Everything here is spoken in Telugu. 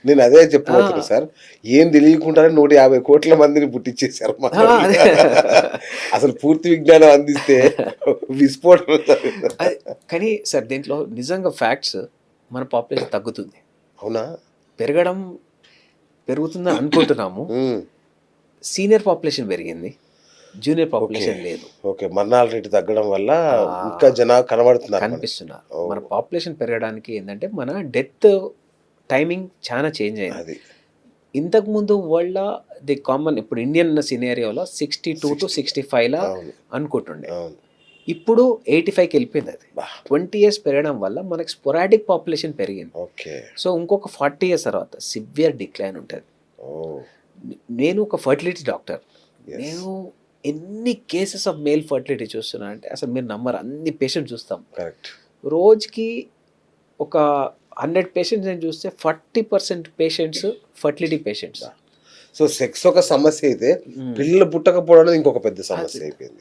నేను అదే చెప్పబోతున్నా సార్. ఏం తెలియకుండానే 150 కోట్ల మందిని పుట్టించేసారు అదే. అసలు పూర్తి విజ్ఞానం అందిస్తే విస్ఫోటనం జరుగుతుంది. అది కానీ సార్ దీంట్లో నిజంగా ఫ్యాక్ట్స్ మన పాపులేషన్ తగ్గుతుంది. అవునా? పెరుగుతుందని అనుకుంటున్నాము. హ్మ్. సీనియర్ పాపులేషన్ పెరిగింది. Junior okay. పాపులేషన్ లేదు. ఓకే. మరణాల రేటు తగ్గడం వల్ల ఆ! ఇంకా జనాలు కనబడుతున్నారు మనకి. కనిపిస్తున్నారు. ఓహ్! మన పాపులేషన్ పెరగడానికి ఏందంటే మన డెత్ టైమింగ్ చాలా చేంజ్ అయింది. అది. ఇంతకుముందు వరల్డ్‌ల ది కామన్ ఇప్పుడు ఇండియన్ సినారియోలో 62-65లా అవును. అనుకుంటుండే. అవును. ఇప్పుడు 85కి వెళ్ళిపోయింది అది. బా! 20 ఇయర్స్ పెరగడం వల్ల మనకి స్పోరాడిక్ పాపులేషన్ పెరిగింది. ఓకే. సో ఇంకొక 40 ఇయర్స్ తర్వాత సివియర్ డిక్లైన్ ఉంటది. ఓహ్! నేను ఒక ఫర్టిలిటీ డాక్టర్. యెస్. నేను ఎన్ని కేసెస్ ఆఫ్ మేల్ ఫర్టిలిటీ చూస్తున్నా అంటే అసలు మీరు నమ్మరు. అన్ని పేషెంట్స్ చూస్తాం. కరెక్ట్. రోజుకి ఒక 100 పేషెంట్స్ నేను చూస్తే 40% patients fertility patients. So sex ఒక సమస్య అయితే హ్మ్. పిల్లలు పుట్టకపోవడం అనేది ఇంకొక పెద్ద సమస్య అది. అయిపోయింది.